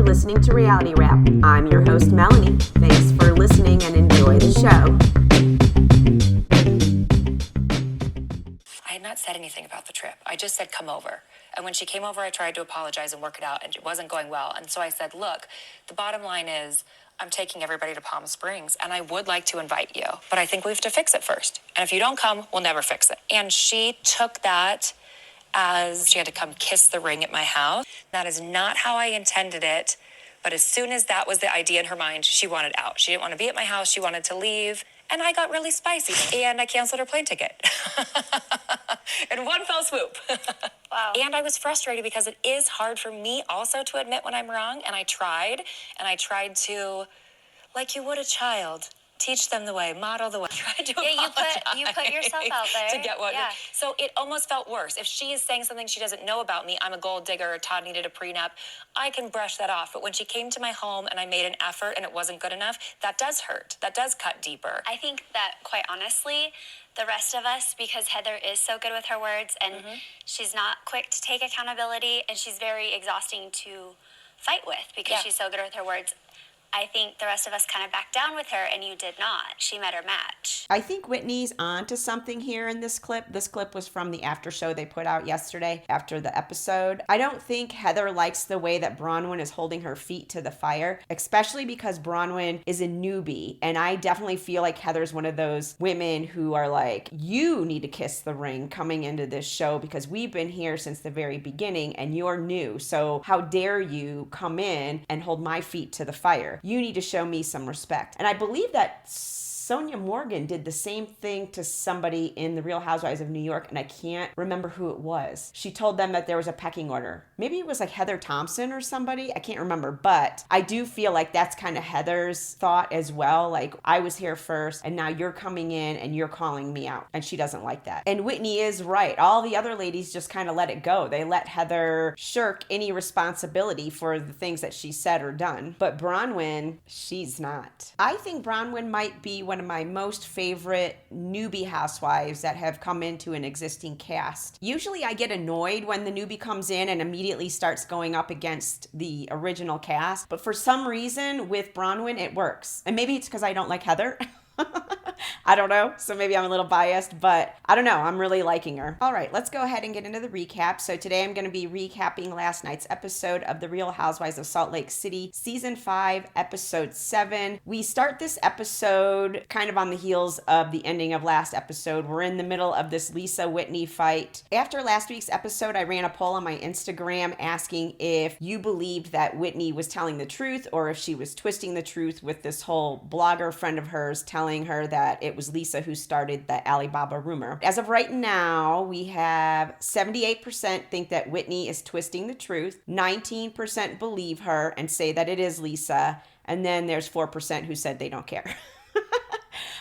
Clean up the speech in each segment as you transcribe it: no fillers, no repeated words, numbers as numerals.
listening to Reality Wrap. I'm your host, Melanie. Thanks for listening and enjoy the show. I had not said anything about the trip. I just said, come over. And when she came over, I tried to apologize and work it out, and it wasn't going well. And so I said, look, the bottom line is I'm taking everybody to Palm Springs, and I would like to invite you, but I think we have to fix it first. And if you don't come, we'll never fix it. And she took that as she had to come kiss the ring at my house. That is not how I intended it. But as soon as that was the idea in her mind, she wanted out. She didn't want to be at my house. She wanted to leave. And I got really spicy, and I canceled her plane ticket. In one fell swoop. Wow. And I was frustrated because it is hard for me also to admit when I'm wrong. And I tried to, like you would a child, teach them the way, model the way. Tried to you put yourself out there to get what. Yeah. So it almost felt worse. If she is saying something she doesn't know about me, I'm a gold digger, Todd needed a prenup, I can brush that off. But when she came to my home and I made an effort and it wasn't good enough, that does hurt. That does cut deeper. I think that, quite honestly, the rest of us, because Heather is so good with her words and she's not quick to take accountability and she's very exhausting to fight with because she's so good with her words. I think the rest of us kind of backed down with her, and you did not. She met her match. I think Whitney's onto something here in this clip. This clip was from the after show they put out yesterday after the episode. I don't think Heather likes the way that Bronwyn is holding her feet to the fire, especially because Bronwyn is a newbie. And I definitely feel like Heather's one of those women who are like, you need to kiss the ring coming into this show because we've been here since the very beginning and you're new. So how dare you come in and hold my feet to the fire? You need to show me some respect. And I believe that Sonia Morgan did the same thing to somebody in The Real Housewives of New York, and I can't remember who it was. She told them that there was a pecking order. Maybe it was like Heather Thompson or somebody. I can't remember, but I do feel like that's kind of Heather's thought as well. Like, I was here first, and now you're coming in and you're calling me out, and she doesn't like that. And Whitney is right. All the other ladies just kind of let it go. They let Heather shirk any responsibility for the things that she said or done. But Bronwyn, she's not. I think Bronwyn might be one of my most favorite newbie housewives that have come into an existing cast. Usually I get annoyed when the newbie comes in and immediately starts going up against the original cast, but for some reason with Bronwyn it works. And maybe it's because I don't like Heather. I don't know. So maybe I'm a little biased, but I don't know. I'm really liking her. All right, let's go ahead and get into the recap. So today I'm going to be recapping last night's episode of The Real Housewives of Salt Lake City, Season 5, Episode 7. We start this episode kind of on the heels of the ending of last episode. We're in the middle of this Lisa-Whitney fight. After last week's episode, I ran a poll on my Instagram asking if you believed that Whitney was telling the truth or if she was twisting the truth with this whole blogger friend of hers telling her that it was Lisa who started the Alibaba rumor. As of right now, we have 78% think that Whitney is twisting the truth, 19% believe her and say that it is Lisa, and then there's 4% who said they don't care.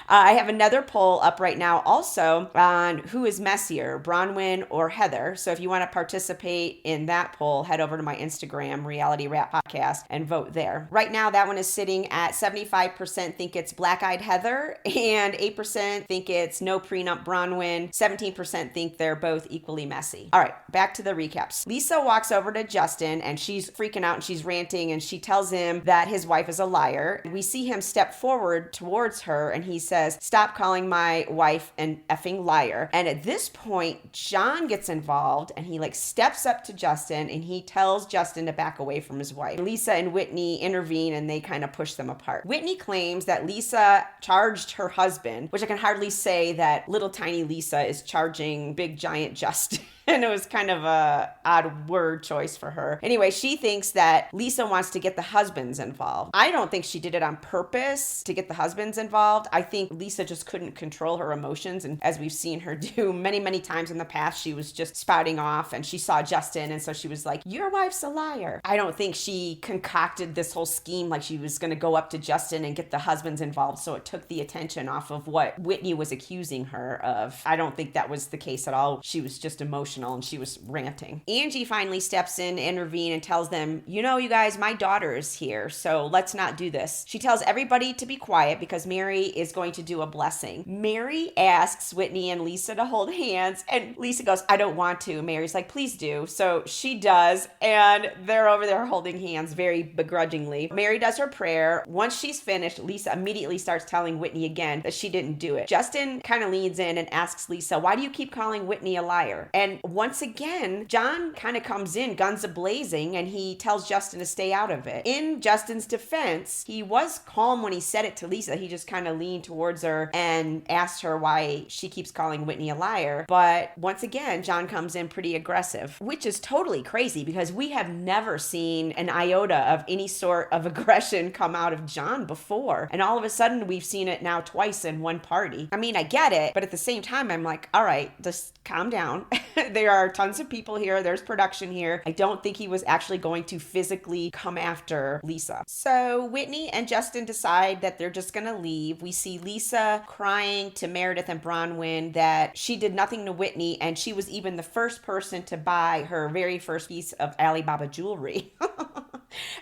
I have another poll up right now also on who is messier, Bronwyn or Heather. So if you want to participate in that poll, head over to my Instagram, Reality Wrap Podcast, and vote there. Right now, that one is sitting at 75% think it's black-eyed Heather, and 8% think it's no prenup Bronwyn. 17% think they're both equally messy. All right, back to the recaps. Lisa walks over to Justin, and she's freaking out, and she's ranting, and she tells him that his wife is a liar. We see him step forward towards her, and he says, stop calling my wife an effing liar. And at this point, John gets involved and he steps up to Justin and he tells Justin to back away from his wife. Lisa and Whitney intervene and they kind of push them apart. Whitney claims that Lisa charged her husband, which I can hardly say that little tiny Lisa is charging big giant Justin. And it was kind of a odd word choice for her. Anyway, she thinks that Lisa wants to get the husbands involved. I don't think she did it on purpose to get the husbands involved. I think Lisa just couldn't control her emotions. And as we've seen her do many, many times in the past, she was just spouting off and she saw Justin. And so she was like, your wife's a liar. I don't think she concocted this whole scheme like she was going to go up to Justin and get the husbands involved. So it took the attention off of what Whitney was accusing her of. I don't think that was the case at all. She was just emotional emotional and she was ranting. Angie finally steps in to intervene and tells them, you know, you guys, my daughter is here, so let's not do this. She tells everybody to be quiet because Mary is going to do a blessing. Mary asks Whitney and Lisa to hold hands, and Lisa goes, I don't want to. Mary's like, please do. So she does, and they're over there holding hands very begrudgingly. Mary does her prayer. Once she's finished, Lisa immediately starts telling Whitney again that she didn't do it. Justin kind of leans in and asks Lisa, why do you keep calling Whitney a liar? And once again, John kind of comes in guns a-blazing, and he tells Justin to stay out of it. In Justin's defense, he was calm when he said it to Lisa. He just kind of leaned towards her and asked her why she keeps calling Whitney a liar. But once again, John comes in pretty aggressive, which is totally crazy because we have never seen an iota of any sort of aggression come out of John before. And all of a sudden, we've seen it now twice in one party. I mean, I get it, but at the same time, I'm like, all right, just calm down. There are tons of people here. There's production here. I don't think he was actually going to physically come after Lisa. So Whitney and Justin decide that they're just going to leave. We see Lisa crying to Meredith and Bronwyn that she did nothing to Whitney, and she was even the first person to buy her very first piece of Alibaba jewelry.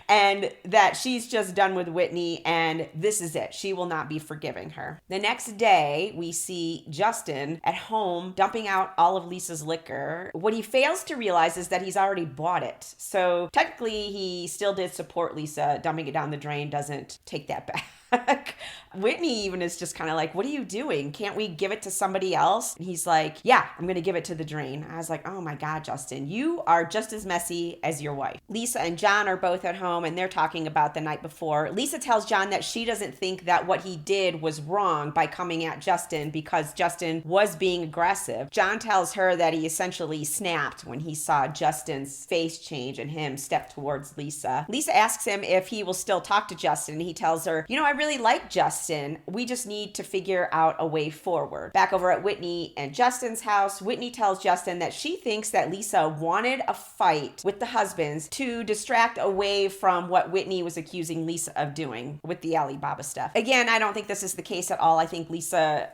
And that she's just done with Whitney, and this is it. She will not be forgiving her. The next day, we see Justin at home dumping out all of Lisa's liquor. What he fails to realize is that he's already bought it. So technically, he still did support Lisa. Dumping it down the drain doesn't take that back. Whitney even is just kind of like, what are you doing? Can't we give it to somebody else? And he's like, yeah, I'm going to give it to the drain. I was like, oh my God, Justin, you are just as messy as your wife. Lisa and John are both at home and they're talking about the night before. Lisa tells John that she doesn't think that what he did was wrong by coming at Justin because Justin was being aggressive. John tells her that he essentially snapped when he saw Justin's face change and him step towards Lisa. Lisa asks him if he will still talk to Justin, and he tells her, you know, I really like Justin. We just need to figure out a way forward. Back over at Whitney and Justin's house, Whitney tells Justin that she thinks that Lisa wanted a fight with the husbands to distract away from what Whitney was accusing Lisa of doing with the Alibaba stuff. Again, I don't think this is the case at all. I think Lisa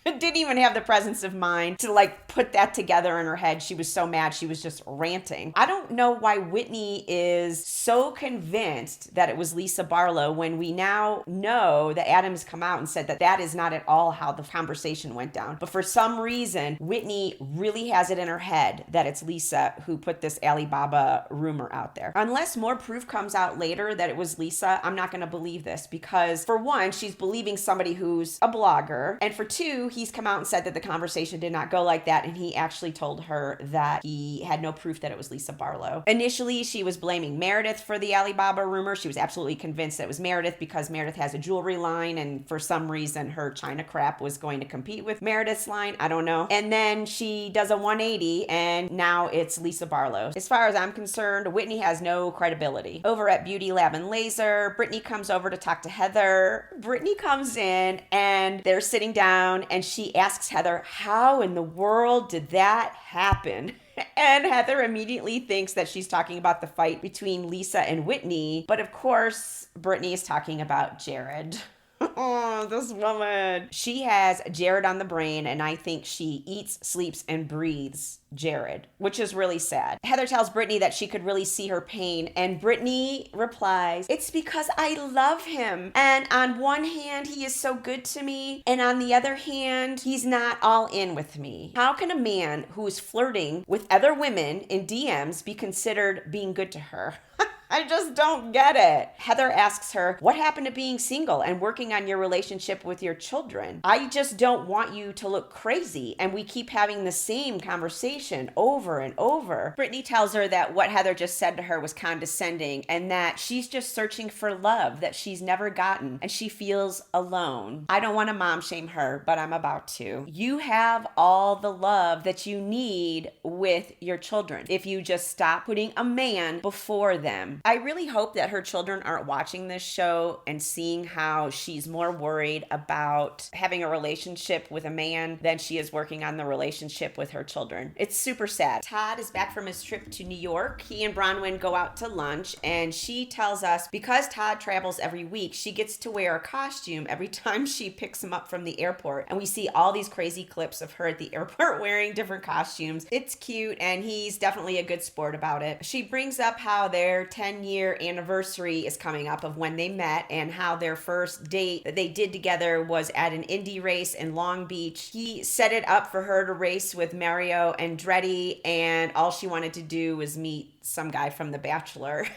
didn't even have the presence of mind to put that together in her head. She was so mad. She was just ranting. I don't know why Whitney is so convinced that it was Lisa Barlow when we now know that Adam's come out and said that that is not at all how the conversation went down. But for some reason, Whitney really has it in her head that it's Lisa who put this Alibaba rumor out there. Unless more proof comes out later that it was Lisa, I'm not going to believe this because for one, she's believing somebody who's a blogger. And for two, he's come out and said that the conversation did not go like that, and he actually told her that he had no proof that it was Lisa Barlow. Initially, she was blaming Meredith for the Alibaba rumor. She was absolutely convinced that it was Meredith because Meredith has a jewelry line, and for some reason, her China crap was going to compete with Meredith's line. I don't know. And then she does a 180, and now it's Lisa Barlow. As far as I'm concerned, Whitney has no credibility. Over at Beauty Lab and Laser, Brittany comes over to talk to Heather. Brittany comes in, and they're sitting down, and she asks Heather, how in the world did that happen? And Heather immediately thinks that she's talking about the fight between Lisa and Whitney. But of course, Brittany is talking about Jared. Oh, this woman. She has Jared on the brain, and I think she eats, sleeps, and breathes Jared, which is really sad. Heather tells Brittany that she could really see her pain, and Brittany replies, it's because I love him. And on one hand, he is so good to me, and on the other hand, he's not all in with me. How can a man who is flirting with other women in DMs be considered being good to her? I just don't get it. Heather asks her, what happened to being single and working on your relationship with your children? I just don't want you to look crazy. And we keep having the same conversation over and over. Brittany tells her that what Heather just said to her was condescending and that she's just searching for love that she's never gotten and she feels alone. I don't want to mom shame her, but I'm about to. You have all the love that you need with your children if you just stop putting a man before them. time. I really hope that her children aren't watching this show and seeing how she's more worried about having a relationship with a man than she is working on the relationship with her children. It's super sad. Todd is back from his trip to New York. He and Bronwyn go out to lunch, and she tells us because Todd travels every week, she gets to wear a costume every time she picks him up from the airport. And we see all these crazy clips of her at the airport wearing different costumes. It's cute, and he's definitely a good sport about it. She brings up how their 10-year anniversary is coming up of when they met, and how their first date that they did together was at an Indy race in Long Beach. He set it up for her to race with Mario Andretti, and all she wanted to do was meet some guy from The Bachelor.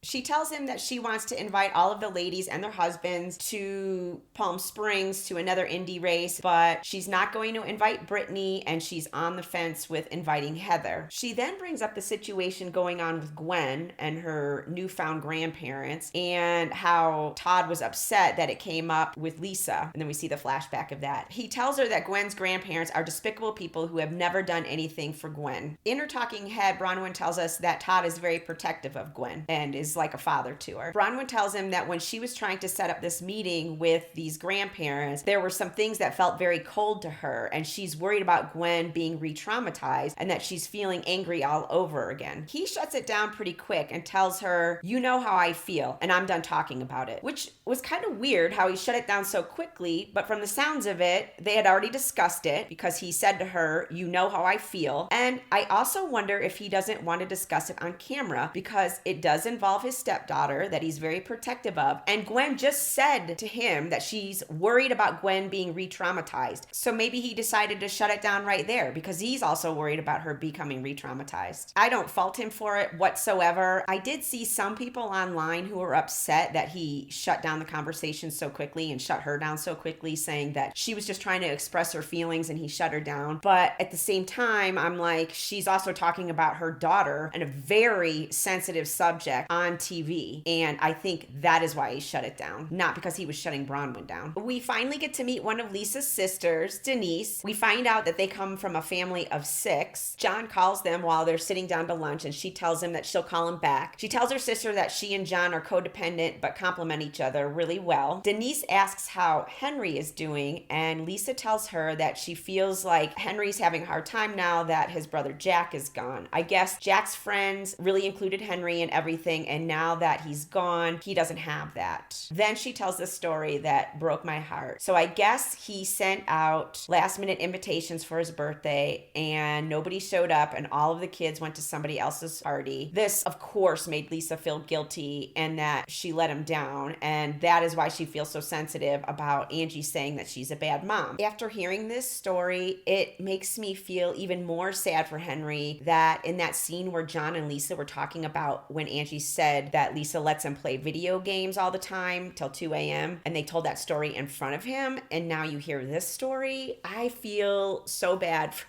She tells him that she wants to invite all of the ladies and their husbands to Palm Springs to another Indy race, but she's not going to invite Britani, and she's on the fence with inviting Heather. She then brings up the situation going on with Gwen and her newfound grandparents, and how Todd was upset that it came up with Lisa. And then we see the flashback of that. He tells her that Gwen's grandparents are despicable people who have never done anything for Gwen. In her talking head, Bronwyn tells us that Todd is very protective of Gwen and is like a father to her. Bronwyn tells him that when she was trying to set up this meeting with these grandparents, there were some things that felt very cold to her, and she's worried about Gwen being re-traumatized and that she's feeling angry all over again. He shuts it down pretty quick and tells her, "You know how I feel, and I'm done talking about it," which was kind of weird how he shut it down so quickly, but from the sounds of it, they had already discussed it because he said to her, "You know how I feel." And I also wonder if he doesn't want to discuss it on camera because it does involve his stepdaughter that he's very protective of. And Gwen just said to him that she's worried about Gwen being re-traumatized. So maybe he decided to shut it down right there because he's also worried about her becoming re-traumatized. I don't fault him for it whatsoever. I did see some people online who were upset that he shut down the conversation so quickly and shut her down so quickly, saying that she was just trying to express her feelings and he shut her down. But at the same time, I'm like, she's also talking about her daughter and a very sensitive subject on TV, and I think that is why he shut it down, not because he was shutting Bronwyn down. We finally get to meet one of Lisa's sisters, Denise. We find out that they come from a family of 6. John calls them while they're sitting down to lunch, and she tells him that she'll call him back. She tells her sister that she and John are codependent but complement each other really well. Denise asks how Henry is doing, and Lisa tells her that she feels like Henry's having a hard time now that his brother Jack is gone. I guess Jack's friends really included Henry in everything, and now that he's gone, he doesn't have that. Then she tells the story that broke my heart. So I guess he sent out last minute invitations for his birthday and nobody showed up, and all of the kids went to somebody else's party. This, of course, made Lisa feel guilty and that she let him down, and that is why she feels so sensitive about Angie saying that she's a bad mom. After hearing this story, it makes me feel even more sad for Henry that in that scene where John and Lisa were talking about when Angie said that Lisa lets him play video games all the time till 2 a.m. and they told that story in front of him, and now you hear this story. I feel so bad for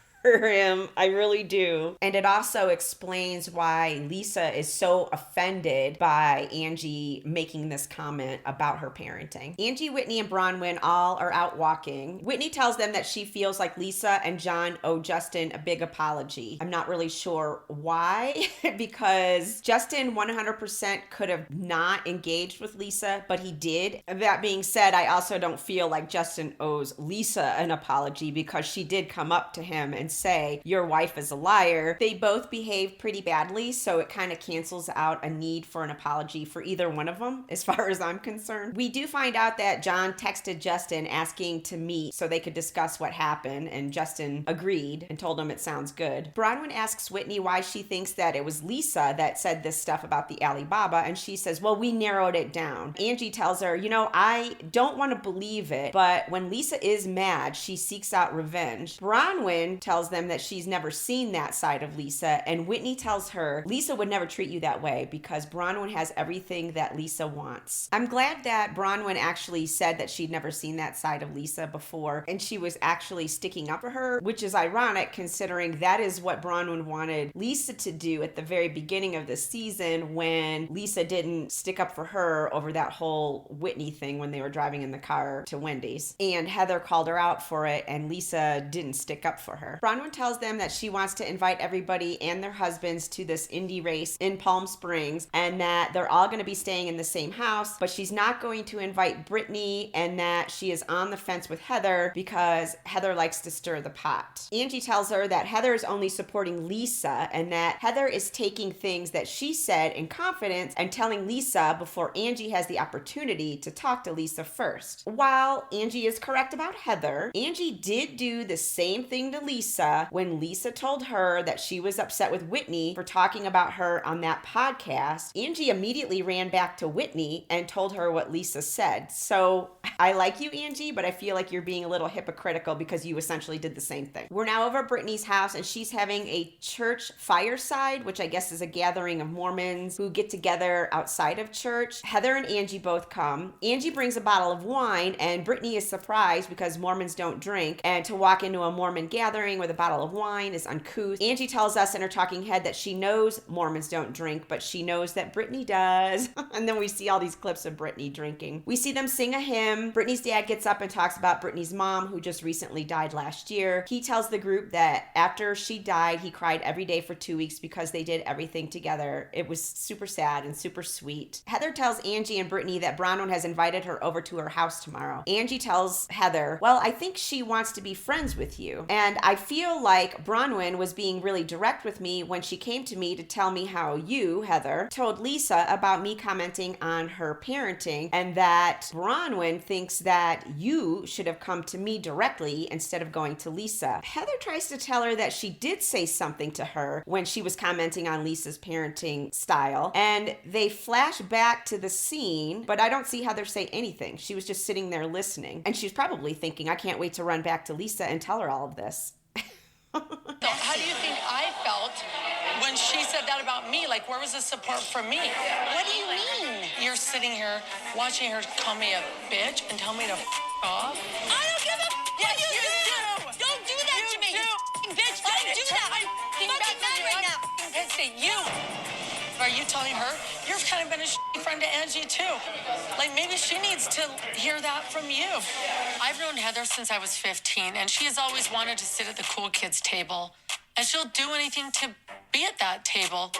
him. I really do. And it also explains why Lisa is so offended by Angie making this comment about her parenting. Angie, Whitney, and Bronwyn all are out walking. Whitney tells them that she feels like Lisa and John owe Justin a big apology. I'm not really sure why, because Justin 100% could have not engaged with Lisa, but he did. That being said, I also don't feel like Justin owes Lisa an apology because she did come up to him and say, "Your wife is a liar." They both behaved pretty badly, so it kind of cancels out a need for an apology for either one of them, as far as I'm concerned. We do find out that John texted Justin asking to meet so they could discuss what happened, and Justin agreed and told him it sounds good. Bronwyn asks Whitney why she thinks that it was Lisa that said this stuff about the Alibaba, and she says, "Well, we narrowed it down." Angie tells her, "I don't want to believe it, but when Lisa is mad, she seeks out revenge." Bronwyn tells them that she's never seen that side of Lisa, and Whitney tells her Lisa would never treat you that way because Bronwyn has everything that Lisa wants. I'm glad that Bronwyn actually said that she'd never seen that side of Lisa before, and she was actually sticking up for her, which is ironic considering that is what Bronwyn wanted Lisa to do at the very beginning of the season when Lisa didn't stick up for her over that whole Whitney thing when they were driving in the car to Wendy's. And Heather called her out for it, and Lisa didn't stick up for her. Bronwyn Bronwyn tells them that she wants to invite everybody and their husbands to this indie race in Palm Springs, and that they're all going to be staying in the same house, but she's not going to invite Britani, and that she is on the fence with Heather because Heather likes to stir the pot. Angie tells her that Heather is only supporting Lisa, and that Heather is taking things that she said in confidence and telling Lisa before Angie has the opportunity to talk to Lisa first. While Angie is correct about Heather, Angie did do the same thing to Lisa when Lisa told her that she was upset with Whitney for talking about her on that podcast. Angie immediately ran back to Whitney and told her what Lisa said. So I like you, Angie, but I feel like you're being a little hypocritical because you essentially did the same thing. We're now over at Brittany's house, and she's having a church fireside, which I guess is a gathering of Mormons who get together outside of church. Heather and Angie both come. Angie brings a bottle of wine, and Brittany is surprised because Mormons don't drink, and to walk into a Mormon gathering with a bottle of wine is uncouth. Angie tells us in her talking head that she knows Mormons don't drink, but she knows that Brittany does. And then we see all these clips of Brittany drinking. We see them sing a hymn. Brittany's dad gets up and talks about Brittany's mom, who just recently died last year. He tells the group that after she died, he cried every day for 2 weeks because they did everything together. It was super sad and super sweet. Heather tells Angie and Brittany that Bronwyn has invited her over to her house tomorrow. Angie tells Heather, well, I think she wants to be friends with you. And I feel like Bronwyn was being really direct with me when she came to me to tell me how you, Heather, told Lisa about me commenting on her parenting, and that Bronwyn thinks that you should have come to me directly instead of going to Lisa. Heather tries to tell her that she did say something to her when she was commenting on Lisa's parenting style, and they flash back to the scene, but I don't see Heather say anything. She was just sitting there listening, and she's probably thinking, I can't wait to run back to Lisa and tell her all of this. So how do you think I felt when she said that about me? Like, where was the support from me? What do you mean? You're sitting here watching her call me a bitch and tell me to off? I don't give a Yes, you do. Don't do that to me, you f***ing bitch. Don't do that. I'm fucking mad right now. I'm pissed at you. Are you telling her? You've kind of been a shitty friend to Angie, too. Like, maybe she needs to hear that from you. I've known Heather since I was 15, and she has always wanted to sit at the cool kids' table. And she'll do anything to be at that table,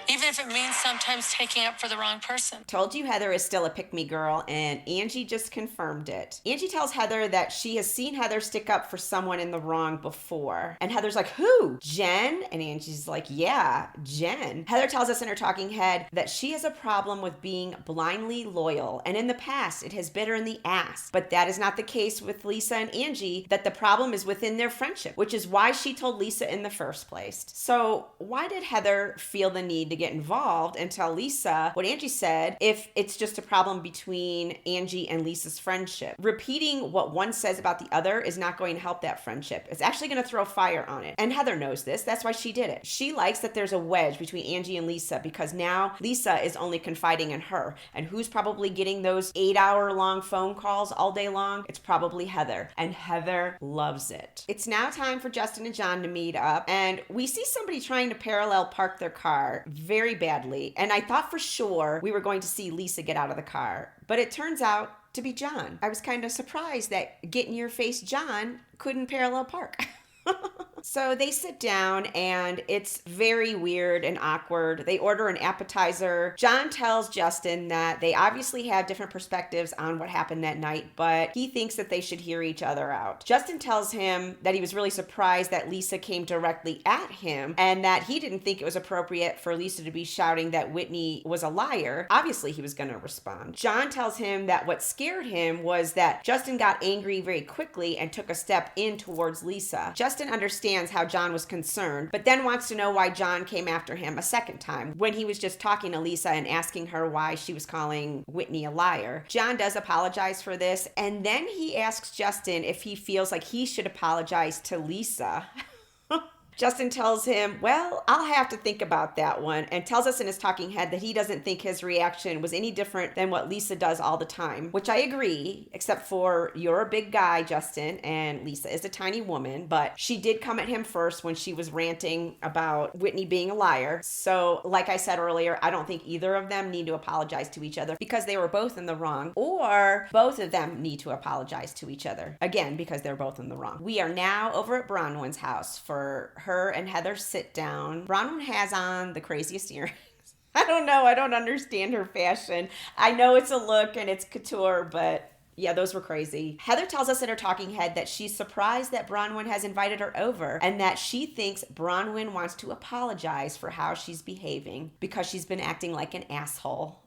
even if it means sometimes taking up for the wrong person. Told you Heather is still a pick-me girl, and Angie just confirmed it. Angie tells Heather that she has seen Heather stick up for someone in the wrong before. And Heather's like, who? Jen? And Angie's like, yeah, Jen. Heather tells us in her talking head that she has a problem with being blindly loyal, and in the past it has bit her in the ass. But that is not the case with Lisa and Angie, that the problem is within their friendship, which is why she told Lisa in the first place. So why did Heather feel the need to get involved and tell Lisa what Angie said if it's just a problem between Angie and Lisa's friendship? Repeating what one says about the other is not going to help that friendship. It's actually going to throw fire on it. And Heather knows this. That's why she did it. She likes that there's a wedge between Angie and Lisa because now Lisa is only confiding in her. And who's probably getting those 8-hour-long phone calls all day long? It's probably Heather. And Heather loves it. It's now time for Justin and John to meet up. And we see somebody trying to parallel park their car very badly. And I thought for sure we were going to see Lisa get out of the car. But it turns out to be John. I was kind of surprised that get in your face John couldn't parallel park. So they sit down and it's very weird and awkward. They order an appetizer. John tells Justin that they obviously have different perspectives on what happened that night, but he thinks that they should hear each other out. Justin tells him that he was really surprised that Lisa came directly at him and that he didn't think it was appropriate for Lisa to be shouting that Whitney was a liar. Obviously, he was going to respond. John tells him that what scared him was that Justin got angry very quickly and took a step in towards Lisa. Justin understands how John was concerned, but then wants to know why John came after him a second time when he was just talking to Lisa and asking her why she was calling Whitney a liar. John does apologize for this, and then he asks Justin if he feels like he should apologize to Lisa. Justin tells him, well, I'll have to think about that one, and tells us in his talking head that he doesn't think his reaction was any different than what Lisa does all the time, which I agree, except for you're a big guy, Justin, and Lisa is a tiny woman, but she did come at him first when she was ranting about Whitney being a liar. So like I said earlier, I don't think either of them need to apologize to each other because they were both in the wrong, or both of them need to apologize to each other, again, because they're both in the wrong. We are now over at Bronwyn's house for her and Heather's sit down. Bronwyn has on the craziest earrings. I don't know. I don't understand her fashion. I know it's a look and it's couture, but yeah, those were crazy. Heather tells us in her talking head that she's surprised that Bronwyn has invited her over and that she thinks Bronwyn wants to apologize for how she's behaving because she's been acting like an asshole.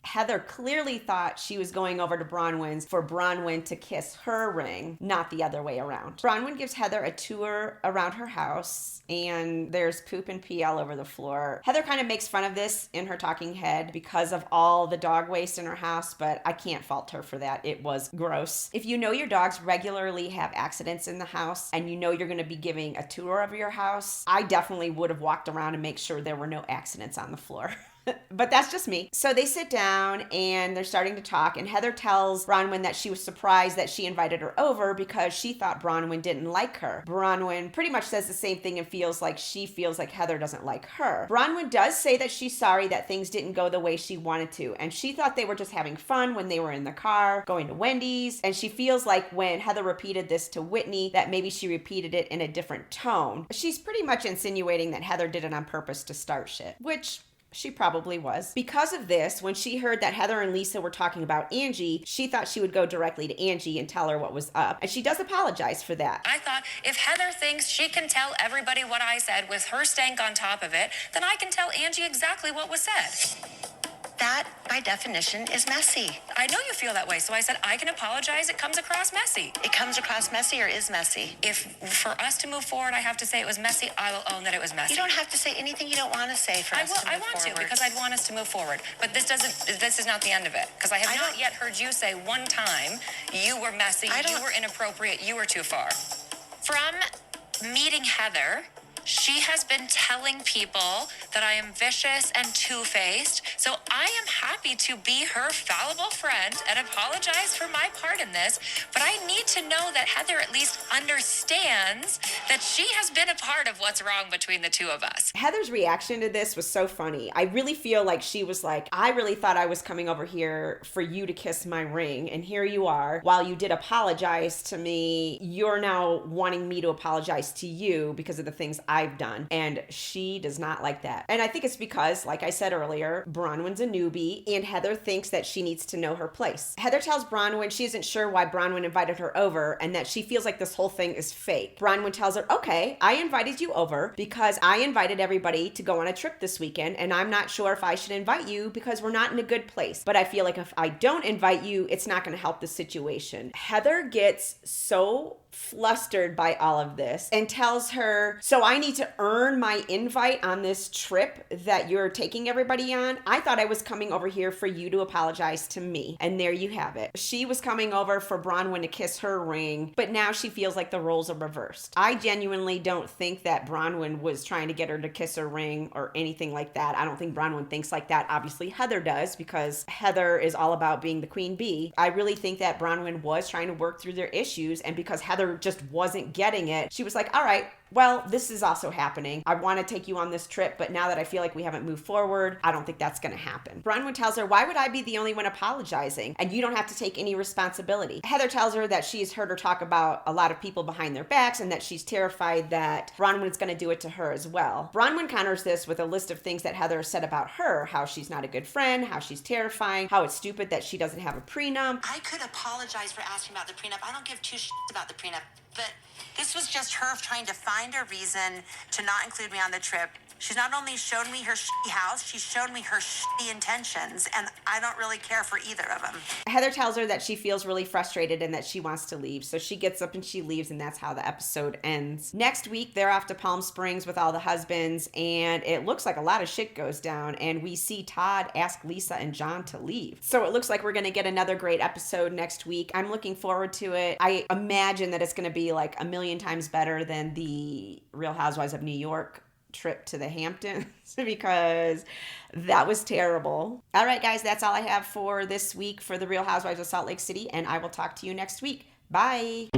Heather clearly thought she was going over to Bronwyn's for Bronwyn to kiss her ring, not the other way around. Bronwyn gives Heather a tour around her house, and there's poop and pee all over the floor. Heather kind of makes fun of this in her talking head because of all the dog waste in her house, but I can't fault her for that. It was gross. If you know your dogs regularly have accidents in the house and you know you're going to be giving a tour of your house, I definitely would have walked around and make sure there were no accidents on the floor. But that's just me. So they sit down and they're starting to talk, and Heather tells Bronwyn that she was surprised that she invited her over because she thought Bronwyn didn't like her. Bronwyn pretty much says the same thing and feels like Heather doesn't like her. Bronwyn does say that she's sorry that things didn't go the way she wanted to, and she thought they were just having fun when they were in the car going to Wendy's, and she feels like when Heather repeated this to Whitney that maybe she repeated it in a different tone. She's pretty much insinuating that Heather did it on purpose to start shit, which she probably was. Because of this, when she heard that Heather and Lisa were talking about Angie, she thought she would go directly to Angie and tell her what was up. And she does apologize for that. I thought if Heather thinks she can tell everybody what I said with her stank on top of it, then I can tell Angie exactly what was said. That, by definition, is messy. I know you feel that way, so I said I can apologize. It comes across messy. It comes across messy or is messy? If for us to move forward, I have to say it was messy, I will own that it was messy. You don't have to say anything you don't want to say for us to move I want forward. to, because I'd want us to move forward. But this is not the end of it. Because I have not yet heard you say one time you were messy, you were inappropriate, you were too far. From meeting Heather, she has been telling people that I am vicious and two-faced, so I am happy to be her fallible friend and apologize for my part in this, but I need to know that Heather at least understands that she has been a part of what's wrong between the two of us. Heather's reaction to this was so funny. I really feel like she was like, I really thought I was coming over here for you to kiss my ring, and here you are. While you did apologize to me, you're now wanting me to apologize to you because of the things I've done. And she does not like that. And I think it's because, like I said earlier, Bronwyn's a newbie and Heather thinks that she needs to know her place. Heather tells Bronwyn she isn't sure why Bronwyn invited her over and that she feels like this whole thing is fake. Bronwyn tells her, okay, I invited you over because I invited everybody to go on a trip this weekend, and I'm not sure if I should invite you because we're not in a good place. But I feel like if I don't invite you, it's not going to help the situation. Heather gets so flustered by all of this and tells her, so I need to earn my invite on this trip that you're taking everybody on? I thought I was coming over here for you to apologize to me. And there you have it. She was coming over for Bronwyn to kiss her ring, but now she feels like the roles are reversed. I genuinely don't think that Bronwyn was trying to get her to kiss her ring or anything like that. I don't think Bronwyn thinks like that. Obviously Heather does, because Heather is all about being the queen bee. I really think that Bronwyn was trying to work through their issues, and because Heather just wasn't getting it, she was like, all right, well, this is also happening. I want to take you on this trip, but now that I feel like we haven't moved forward, I don't think that's going to happen. Bronwyn tells her, why would I be the only one apologizing? And you don't have to take any responsibility. Heather tells her that she's heard her talk about a lot of people behind their backs and that she's terrified that Bronwyn's going to do it to her as well. Bronwyn counters this with a list of things that Heather said about her, how she's not a good friend, how she's terrifying, how it's stupid that she doesn't have a prenup. I could apologize for asking about the prenup. I don't give two shits about the prenup, but this was just her trying to find a reason to not include me on the trip. She's not only showed me her shitty house, she's showed me her shitty intentions, and I don't really care for either of them. Heather tells her that she feels really frustrated and that she wants to leave, so she gets up and she leaves, and that's how the episode ends. Next week, they're off to Palm Springs with all the husbands, and it looks like a lot of shit goes down, and we see Todd ask Lisa and John to leave. So it looks like we're going to get another great episode next week. I'm looking forward to it. I imagine that it's going to be like a million times better than the the Real Housewives of New York trip to the Hamptons because that was terrible. All right, guys, that's all I have for this week for the Real Housewives of Salt Lake City, and I will talk to you next week. Bye.